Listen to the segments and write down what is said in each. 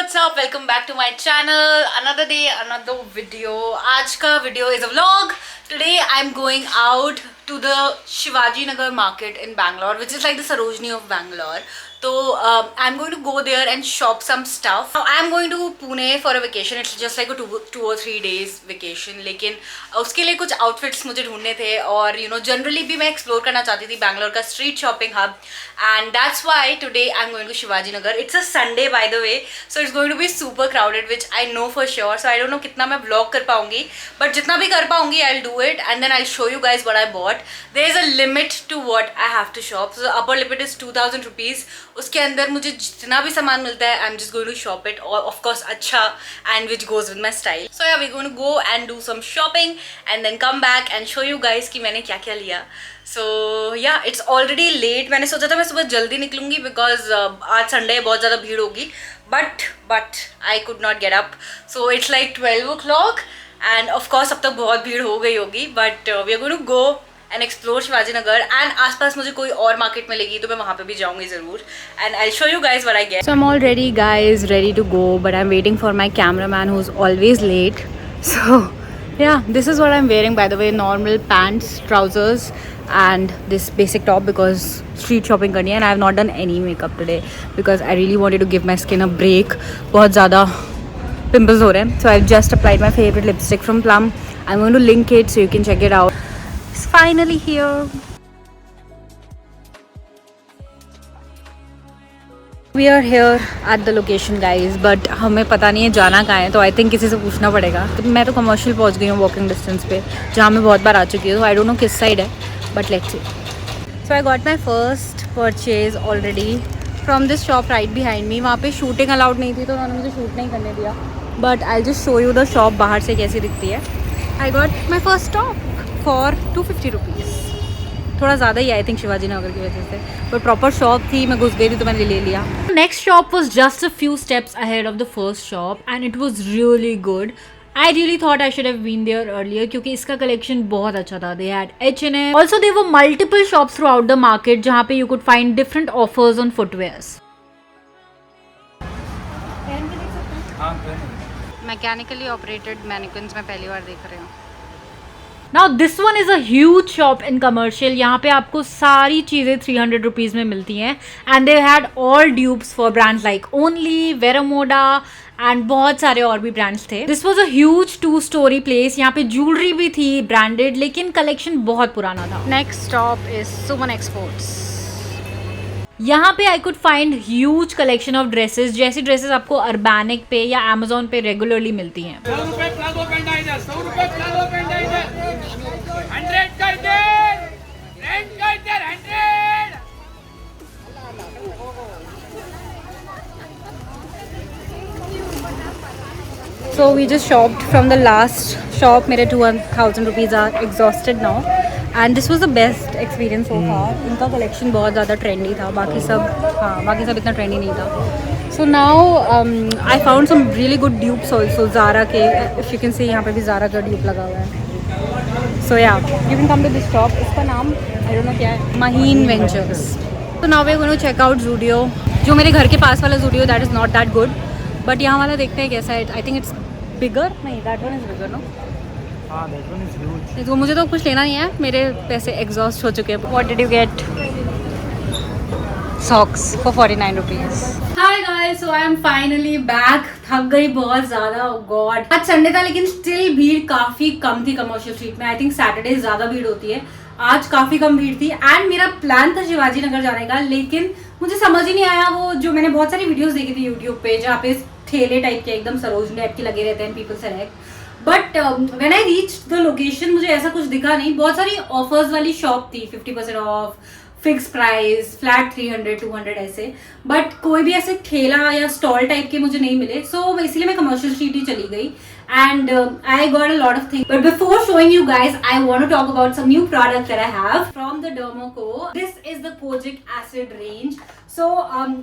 what's up? Welcome back to my channel. Another day, another video. आज का video is a vlog. Today I'm going out to the Shivaji Nagar market in Bangalore, which is like the Sarojini of Bangalore. So I'm going to go there and shop some stuff. Now I'm going to Pune for a vacation. It's just like a two or 3 days vacation. लेकिन उसके लिए कुछ outfits मुझे ढूंढने थे और generally भी मैं explore करना चाहती थी Bangalore का street shopping hub, and that's why today I'm going to Shivaji Nagar. It's a Sunday by the way, so it's going to be super crowded, which I know for sure. So I don't know कितना मैं vlog कर पाऊंगी, but जितना भी कर पाऊंगी I'll do it and then I'll show you guys what I bought. There is a limit to what I have to shop. So the upper limit is 2000 rupees. उसके अंदर मुझे जितना भी सामान मिलता है I'm just going to shop it, or of course अच्छा and which goes with my style. So yeah, we're going to go and do some shopping and then come back and show you guys कि मैंने क्या क्या लिया. So yeah, it's already late. मैंने सोचा था मैं सुबह जल्दी निकलूंगी because आज संडे है, बहुत ज़्यादा भीड़ होगी. But I could not get up. So it's like 12 o'clock and of course अब तक बहुत भीड़ हो गई होगी. But we are going to go and explore Shivaji Nagar, and आसपास मुझे कोई और मार्केट मिलेगी तो मैं वहाँ पे भी जाऊँगी ज़रूर, and I'll show you guys what I get. So I'm all ready guys, ready to go, but I'm waiting for my cameraman who's always late. So yeah, this is what I'm wearing by the way. Normal pants, trousers and this basic top because street shopping करनी है, and I have not done any makeup today because I really wanted to give my skin a break. बहुत ज़्यादा pimples हो रहे हैं. So I've just applied my favorite lipstick from Plum. I'm going to link it so you can check it out. It's finally here. We are here at the location guys, but हमें पता नहीं है जाना कहाँ है, तो I think किसी से पूछना पड़ेगा. तो मैं तो कमर्शियल पहुँच गई हूँ walking distance पे, जहाँ मैं बहुत बार आ चुकी हूँ. I don't know किस साइड है, but let's see. So I got my first purchase already from this shop right behind me. वहाँ पे shooting allowed नहीं थी तो उन्होंने मुझे shoot नहीं करने दिया. But I'll just show you the shop बाहर से कैसी दिखती है. I got my first top for 250 rupees. थोड़ा ज़्यादा ही आई थिंक शिवाजी नगर की वजह से, पर प्रॉपर शॉप थी, मैं घुस गई थी तो मैंने ले लिया. Next shop was just a few steps ahead of the first shop and it was really good. I really thought I should have been there earlier क्योंकि इसका कलेक्शन बहुत अच्छा था. They had H&M. Also there were multiple shops throughout the market जहाँ पे you could find different offers on footwears. Mechanically operated mannequins मैं पहली बार देख रही हूँ. Now this one is a huge shop in commercial. यहाँ पे आपको सारी चीज़ें 300 रुपीज़ में मिलती हैं, and they had all dupes for brands like Only, Veramoda and बहुत सारे और भी ब्रांड्स थे. This was a huge 2-story place. यहाँ पे ज्वेलरी भी थी ब्रांडेड, लेकिन कलेक्शन बहुत पुराना था. Next stop is Suman Exports. यहाँ पे I could find huge collection of dresses. जैसी ड्रेसेस आपको अर्बैनिक पे या अमेजोन पे रेगुलरली मिलती हैं. 100 रुपए प्लाजो पेंट आई इधर, 100 रुपए प्लाजो पेंट आई इधर, 100 का इधर, रेंट का इधर 100. So we just shopped from the last shop. मेरे 2000 rupees are exhausted now. And this was the best experience so far. इनका कलेक्शन बहुत ज़्यादा ट्रेंडी था, बाकी सब इतना ट्रेंडी नहीं था. So now I found some really good dupes also. Zara के, if you can see यहाँ पे भी Zara का dupe लगा हुआ है. So yeah, you can come to this shop. इसका नाम I don't know क्या है, Maheen Ventures. So now we're going to check out Zudio. जो मेरे घर के पास वाला Zudio, that is not that good. But यहाँ वाला देखते हैं कैसा है. I think it's bigger. नहीं, that one is bigger, no? हाँ, that one is huge. तो मुझे तो कुछ लेना नहीं है, मेरे पैसे एग्जॉस्ट हो चुके हैं. What did you get? Socks for 49 rupees. Hi guys, so I am finally back. थक गई बहुत ज़्यादा. Oh God. आज संडे था लेकिन स्टिल भीड़ काफ़ी कम थी कमर्शियल स्ट्रीट में. आई थिंक सैटरडे ज़्यादा भीड़ होती है, आज काफ़ी कम भीड़ थी. एंड मेरा प्लान था शिवाजी नगर जाने का, लेकिन मुझे समझ ही नहीं आया. वो जो मैंने बहुत सारी वीडियोस देखी थी यूट्यूब पे जहाँ पे ठेले टाइप के एकदम सरोजनी टाइप के लगे रहते हैं, people select. But when I reach the location मुझे ऐसा कुछ दिखा नहीं. बहुत सारी ऑफर्स वाली शॉप थी, 50% ऑफ, फिक्स प्राइस, फ्लैट 300-200 ऐसे, बट कोई भी ऐसे ठेला या स्टॉल टाइप के मुझे नहीं मिले. सो इसलिए मैं कमर्शियल स्ट्रीट ही चली गई. and I got a lot of things. But before showing you guys, I want to talk about some new products that I have from the Dermoco. This is the Kojic Acid range. So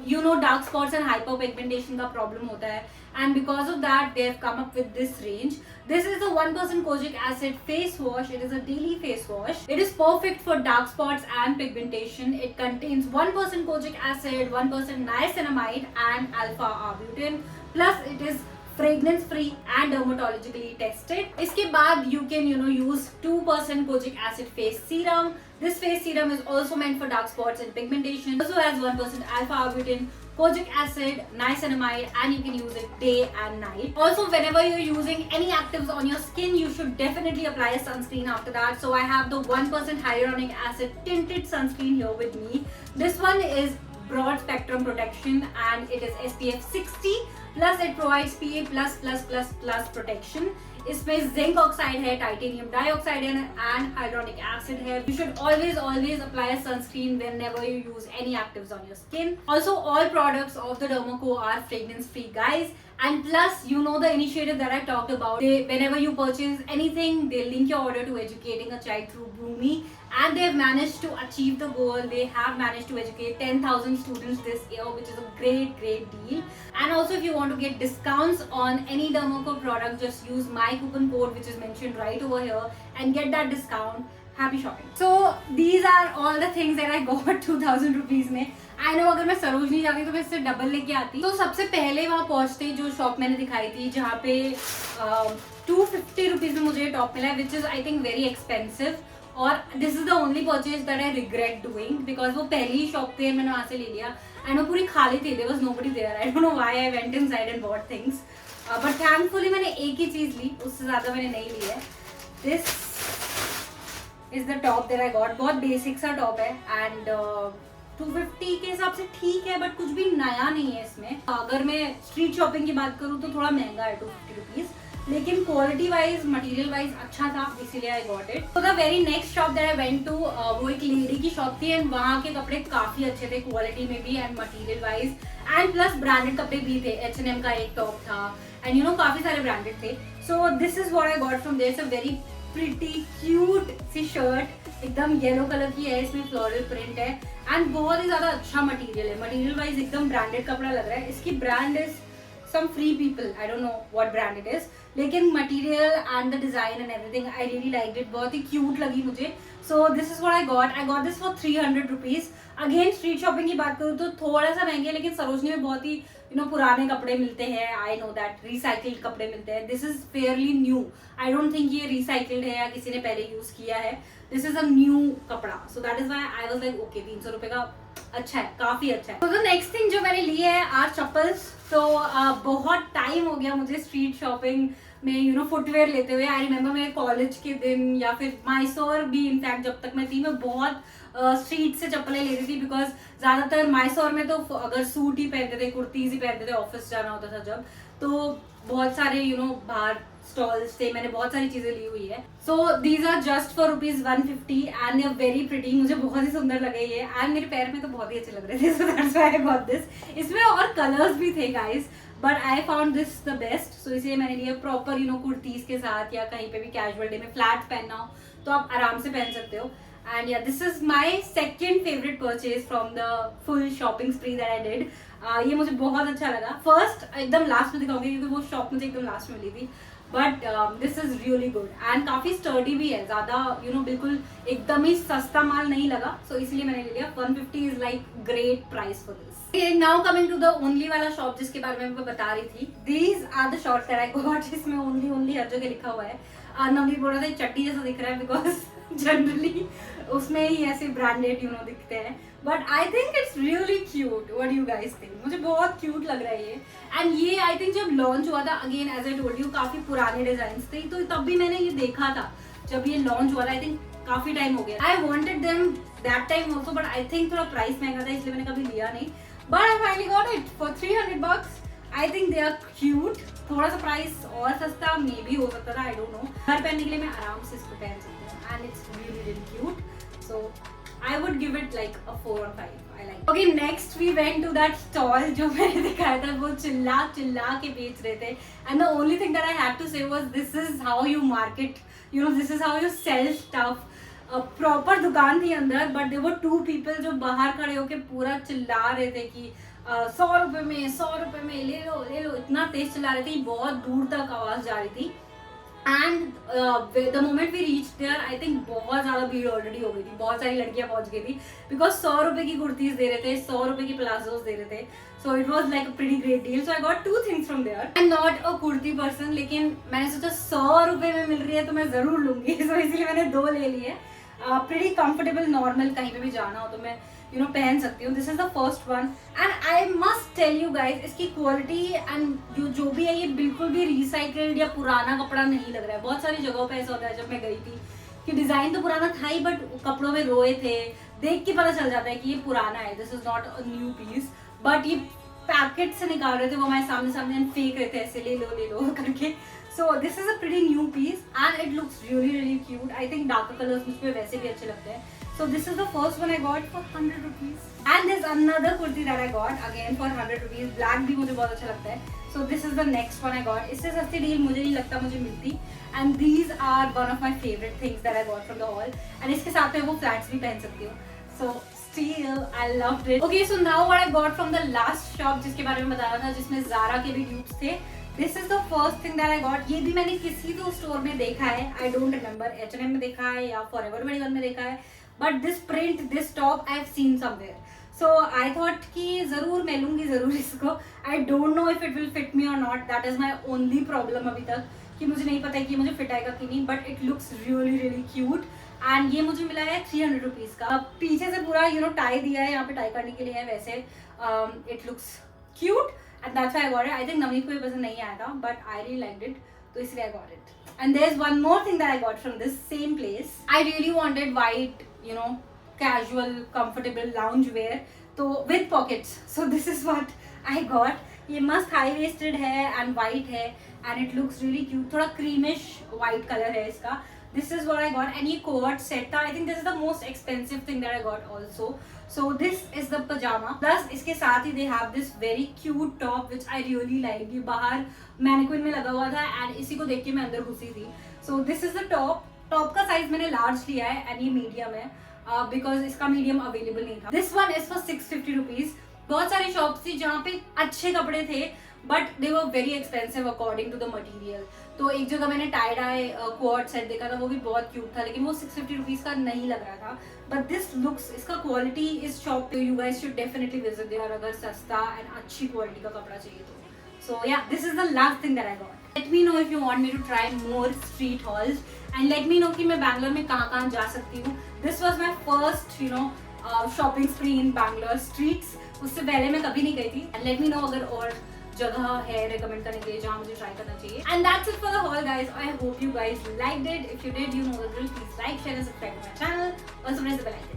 you know dark spots and hyperpigmentation का problem होता है, and because of that they have come up with this range. This is the 1% Kojic Acid face wash. It is a daily face wash. It is perfect for dark spots and pigmentation. It contains 1% Kojic Acid, 1% niacinamide and alpha arbutin. Plus it is fragrance free and dermatologically tested. इसके बाद you can use 2% Kojic Acid face serum. This face serum is also meant for dark spots and pigmentation. Also has 1% alpha arbutin, Kojic Acid, niacinamide, and you can use it day and night. Also, whenever you're using any actives on your skin, you should definitely apply a sunscreen after that. So I have the 1% hyaluronic acid tinted sunscreen here with me. This one is broad spectrum protection and it is SPF 60 plus it provides PA++++ protection. इसमें zinc oxide है, titanium dioxide है and hyaluronic acid है. You should always apply a sunscreen whenever you use any actives on your skin. Also, all products of the Dermoco are fragrance free, guys. And plus, you know the initiative that I talked about. Whenever you purchase anything, they link your order to Educating a Child through Bhumi. And they've managed to achieve the goal. They have managed to educate 10,000 students this year, which is a great deal. And also, if you want to get discounts on any Dermoco product, just use my coupon code, which is mentioned right over here, and get that discount. Happy shopping. So these are all the things that I got 2,000 rupees में. I know अगर मैं सरोजनी जाती तो मैं इससे double लेके आती. तो सबसे पहले वहाँ पहुँचते जो शॉप मैंने दिखाई थी जहाँ पे 250 रुपीज़ में मुझे टॉप मिला है, which is I think very expensive. और this is the only purchase that I regret doing because वो पहली ही शॉप थी मैंने वहाँ से ले लिया and वो पूरी खाली थी. There was nobody there. I don't know why I went inside and bought things. But thankfully मैंने एक ही चीज़ ली, उससे ज़्यादा मैंने नहीं ली है. This is the top that I got. बहुत basic सा टॉप है and 250 के हिसाब से ठीक है बट कुछ भी नया नहीं है इसमें. अगर मैं स्ट्रीट शॉपिंग की बात करूँ तो थोड़ा महंगा है 250 रुपीज़, लेकिन क्वालिटी वाइज मटेरियल वाइज अच्छा था इसीलिए आई गॉट इट. तो the very next shop that I went to वो एक लेडी की शॉप थी एंड वहाँ के कपड़े काफ़ी अच्छे थे क्वालिटी में भी and material wise and plus branded कपड़े भी थे. H&M का एक टॉप था एंड काफ़ी सारे ब्रांडेड थे. So this is what I got from there. It's a very pretty cutesy shirt, एकदम येलो कलर की है, इसमें फ्लोरल प्रिंट है एंड बहुत ही ज़्यादा अच्छा मटेरियल है. मटेरियल वाइज एकदम ब्रांडेड कपड़ा लग रहा है. इसकी brand is some free people, I don't know what brand it is, लेकिन material and the design and everything I really liked it. बहुत ही cute लगी मुझे. So this is what I got this for 300 rupees. Again street shopping की बात करूँ तो थोड़ा सा महंगे, लेकिन सरोजनी में बहुत ही पुराने कपड़े मिलते हैं. I know that recycled कपड़े मिलते हैं. This is fairly new. I don't think ये recycled है या किसी ने पहले यूज किया है. This is a new कपड़ा. So that is why I was like okay 300 रुपए का अच्छा है, काफी अच्छा है. तो द नेक्स्ट थिंग जो मैंने ली है आर चप्पल्स. तो बहुत टाइम हो गया मुझे स्ट्रीट शॉपिंग में फुटवेयर लेते हुए. आई रिमेम्बर मेरे कॉलेज के दिन या फिर मैसूर भी इनफैक्ट जब तक मैं थी मैं बहुत स्ट्रीट से चप्पलें लेती थी बिकॉज ज़्यादातर मैसूर में तो अगर सूट ही पहनते थे, कुर्तीज ही पहनते थे, ऑफिस जाना होता था जब, तो बहुत सारे बाहर स्टॉल्स थे. मैंने बहुत सारी चीज़ें ली हुई है. So these are just for ₹150 and they are very pretty. मुझे बहुत ही सुंदर लगे ये एंड मेरे पैर में तो बहुत ही अच्छे लग रहे थे. So that's why I got this. इसमें और कलर्स भी थे guys but I found this the best. So इसलिए मैंने लिया प्रॉपर कुर्तीज के साथ या कहीं पे भी कैजुअल डे में फ्लैट पहनना हो तो आप आराम से पहन सकते हो. And yeah, this is my second favorite purchase from the full shopping spree that I did. ये मुझे बहुत अच्छा लगा. फर्स्ट एकदम लास्ट में दिखाऊंगी क्योंकि वो शॉप मुझे एकदम लास्ट में मिली थी. But this is really good and काफ़ी स्टर्डी भी है. ज़्यादा बिल्कुल एकदम ही सस्ता माल नहीं लगा. सो इसलिए मैंने ले लिया. 150 is like great price for this. Now coming to the only वाला शॉप जिसके बारे में मैं बता रही थी. These are the shorts that I got. इसमें ओनली हर जगह लिखा हुआ है. नवनीत बोल रहा था चट्टी जैसा दिख रहा है बिकॉज जनरली उसमें ही ऐसे ब्रांडेड दिखते हैं. But I think it's really cute. What do you guys think? मुझे बहुत क्यूट लग रहा है ये. एंड ये आई थिंक जब लॉन्च हुआ था, again as I told you काफी पुराने डिजाइन थे तो तब भी मैंने ये देखा था जब ये लॉन्च हुआ था. आई थिंक काफी टाइम हो गया. I wanted them that time also but I think थोड़ा प्राइस महंगा था इसलिए मैंने कभी लिया नहीं. But I finally got it for $300. I think they are cute. थोड़ा सा प्राइस और सस्ता मे भी हो सकता था, आई डोंट नो. घर पहनने के लिए मैं आराम से इसको पहन सकती हूँ and it's really cute. So I would give it like a 4 or 5. I like. Okay, next we went to that stall जो मैंने दिखाया था, वो चिल्ला के बेच रहे थे. And the only thing that I had to say was, this is how you market. You know, this is how you sell stuff. Proper दुकान थी अंदर, बट देयर वर 2 पीपल जो बाहर खड़े होके पूरा चिल्ला रहे थे कि 100 रुपए में ले लो, इतना तेज चिल्ला रहे थे, बहुत दूर तक आवाज जा रही थी. And the moment we reach there, I think बहुत ज्यादा भीड़ ऑलरेडी हो गई थी, बहुत सारी लड़कियां पहुंच गई थी, बिकॉज 100 रुपए की कुर्तीज दे रहे थे, 100 रुपए की प्लाजोज दे रहे थे. So it was like a pretty great deal. So I got 2 things from there. I am not a kurti person, लेकिन मैंने सोचा 100 रुपए में मिल रही है तो मैं जरूर लूंगी. सो इसलिए मैंने 2 ले लिए. प्रीटी कंफर्टेबल, नॉर्मल कहीं पे भी जाना हो तो मैं पहन सकती हूँ. This is the first one and I must tell you guys, इसकी क्वालिटी एंड जो भी है ये बिल्कुल भी रिसाइकल्ड या पुराना कपड़ा नहीं लग रहा है. बहुत सारी जगहों पे ऐसा होता है जब मैं गई थी कि डिजाइन तो पुराना था ही, बट कपड़ों में रोए थे, देख के पता चल जाता है कि ये पुराना है, this is not a new piece. But ये पैकेट से निकाल रहे थे वो हमारे सामने फेंक रहे थे ऐसे, ले लो करके. So this is a pretty new piece and it looks really cute. I think darker colors मुझे वैसे भी अच्छे लगते हैं. So this is the first one I got for 100 rupees. And there's another kurti that I got again for 100 rupees. Black भी मुझे बहुत अच्छा लगता है. So this is the next one I got. इससे सस्ती डील मुझे नहीं लगता मुझे मिलती. And these are one of my favorite things that I got from the haul. And इसके साथ में वो flats भी पहन सकती हूँ. So still I loved it. Okay, so now what I got from the last shop जिसके बारे में बताया था, जिसमें Zara के भी dupes थे. This is the first thing that I got. ये भी मैंने किसी तो स्टोर में देखा है, I don't remember, H&M में देखा है या Forever 21 में देखा है, but this print, this top I have seen somewhere. So I thought कि जरूर मैं लूँगी जरूर इसको. I don't know if it will fit me or not. That is my only problem अभी तक, कि मुझे नहीं पता है कि मुझे फिट आएगा कि नहीं, but it looks really cute. And ये मुझे मिला है 300 रुपीज का. पीछे से पूरा टाई दिया है, यहाँ पे टाई करने के लिए है वैसे. It looks cute and that's why I got it. I think Navneet को ये पसंद नहीं आया था, but I really liked it, तो इसलिए I got it. And there's one more thing that I got from this same place. I really wanted white, casual, comfortable lounge wear, तो with pockets. So this is what I got. ये मस्त high waisted है and white है and it looks really cute. थोड़ा creamish white color है इसका. This is what I got and ये coat set था. I think this is the most expensive thing that I got also. So this is the pajama. Plus इसके साथ ही they have this very cute top which I really like. ये बाहर mannequin में लगा हुआ था and इसी को देख के मैं अंदर घुसी थी. So this is the top. Top का साइज मैंने लार्ज लिया है and ये मीडियम है बिकॉज इसका मीडियम अवेलेबल नहीं था. This one is for 650 rupees. बहुत सारी शॉप्स थी जहाँ पे अच्छे कपड़े थे but they were very expensive according to the material. तो एक जगह मैंने टाई डाई क्वाड सेट देखा था, वो भी बहुत क्यूट था, लेकिन वो 650 रुपीज का नहीं लग रहा था. बट दिस लुक्स, इसका क्वालिटी इस शॉप पे you guys should definitely visit there अगर सस्ता एंड अच्छी क्वालिटी का कपड़ा चाहिए तो. So yeah, this is the last thing that I got. Let me know if you want me to try more street hauls and let me know कि मैं बैंगलोर में कहाँ जा सकती हूँ. This was my first, shopping spree in Bangalore streets. उससे पहले मैं कभी नहीं गई थी. And let me know अगर और जगह है recommend करने के लिए जहाँ मुझे try करना चाहिए. And that's it for the haul, guys. I hope you guys liked it. If you did, you know the drill. Please like, share and subscribe to my channel. Also press the bell icon.